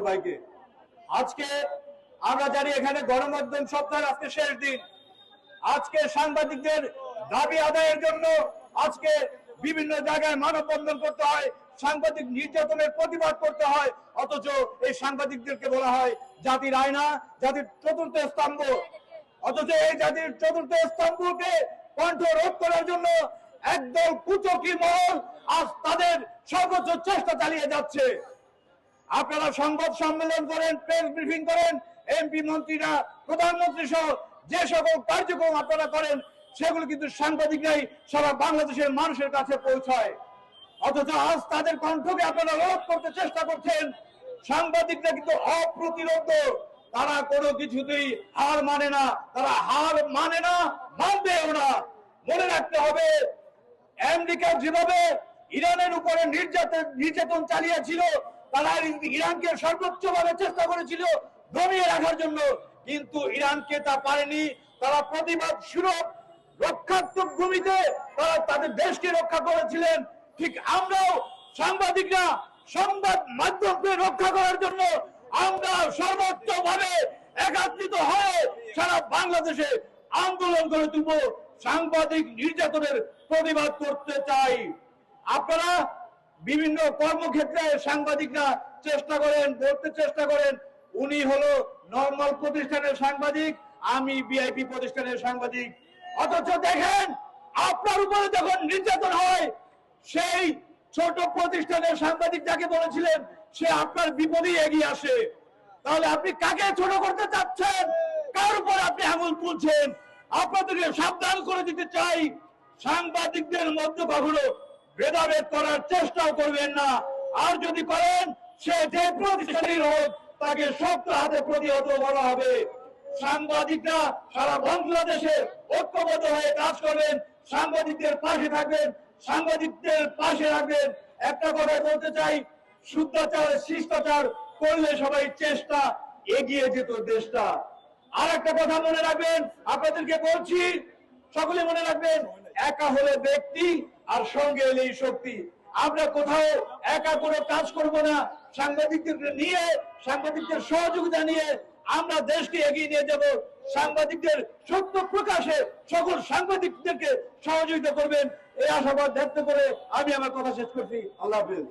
সবাইকে। আজকে আমরা জানি এখানে গণমাধ্যম সপ্তাহের আজকে শেষ দিন। আজকে সাংবাদিকদের দাবি আদায়ের জন্য আজকে বিভিন্ন জায়গায় মানববন্ধন করতে হয়, সাংবাদিক নির্যাতনের প্রতিবাদ করতে হয়, অথচ এই সাংবাদিকদেরকে বলা হয় জাতির আয়না, জাতির চতুর্থ স্তম্ভ। অথচ এই জাতির চতুর্থ স্তম্ভকে কণ্ঠ রোধ করার জন্য একদল কুচক্রী মহল আজ তাদের সর্বোচ্চ চেষ্টা চালিয়ে যাচ্ছে। আপনারা সংবাদ সম্মেলন করেন, প্রেস ব্রিফিং করেন, এমপি মন্ত্রীরা, প্রধানমন্ত্রী সহ যে সকল কার্যক্রম আপনারা করেন সেগুলো কিন্তু সাংবাদিকরাই সারা বাংলাদেশের মানুষের কাছে পৌঁছায়। অথচ আজ তাদের কণ্ঠকে আপনারা রোধ করতে চেষ্টা করছেন। সাংবাদিকরা কিন্তু অপ্রতিরোধ, তারা কোনো কিছুতেই হার মানে না, তারা হার মানে না, মানবেও না। মনে রাখতে হবে আমেরিকা যেভাবে ইরানের উপরে নির্যাতন চালিয়েছিল, তারা ইরানকে সর্বোচ্চ ভাবে চেষ্টা করেছিল দমিয়ে রাখার জন্য, কিন্তু ইরানকে তা পারেনি। তারা প্রতিবাদ স্বরূপ রক্ষাত্মক ভূমিতে তারা তাদের দেশকে রক্ষা করেছিলেন। ঠিক আমরাও সাংবাদিকরা সংবাদ মাধ্যমকে রক্ষা করার জন্য আমরা সর্বোচ্চ ভাবে একত্রিত হয়ে সারা বাংলাদেশে আন্দোলন করে তুলব, সাংবাদিক নির্যাতনের প্রতিবাদ করতে চাই। আপনারা বিভিন্ন কর্মক্ষেত্রে সাংবাদিকরা চেষ্টা করেন, বলতে চেষ্টা করেন উনি হলো নর্মাল প্রতিষ্ঠানের সাংবাদিক, আমি ভিআইপি প্রতিষ্ঠানের সাংবাদিক। অথচ দেখেন আপনার উপরে যখন নির্যাতন হয়, সেই ছোট প্রতিষ্ঠানের সাংবাদিক যাকে বলেছিলেন সে আপনার বিপদেই এগিয়ে আসে। তাহলে আপনি কাকে ছোট করতে চাচ্ছেন? কার উপর আপনি আঙুল তুলছেন? আপনাদেরকে সাবধান করে দিতে চাই, সাংবাদিকদের মধ্যে কখনো ভেদাভেদ করার চেষ্টাও করবেন না। আর যদি করেন, সে যে প্রতিষ্ঠানের হোক তাকে শক্ত হাতে প্রতিহত করা হবে। সাংবাদিকরা সারা বাংলাদেশে ঐক্যবদ্ধ হয়ে কাজ করবেন, সাংবাদিকদের পাশে থাকবেন, সাংবাদিকদের পাশে রাখবেন। একটা কথা বলতে চাই, শুদ্ধাচার শিষ্টাচার করলে সবাই চেষ্টা এগিয়ে যেত দেশটা। আর একটা কথা মনে রাখবেন, আপনাদেরকে বলছি, সকলে মনে রাখবেন, একা হলে ব্যক্তি আর সঙ্গে এলেই শক্তি। আমরা কোথাও একা কোনো কাজ করব না, সাংবাদিকদের নিয়ে, সাংবাদিকদের সহযোগিতা নিয়ে আমরা দেশকে এগিয়ে নিয়ে যাব। সাংবাদিকদের সত্য প্রকাশে সকল সাংবাদিকদেরকে সহযোগিতা করবেন, এই আশাবাদ ব্যক্ত করে আমি আমার কথা শেষ করছি। আল্লাহ হাফেজ।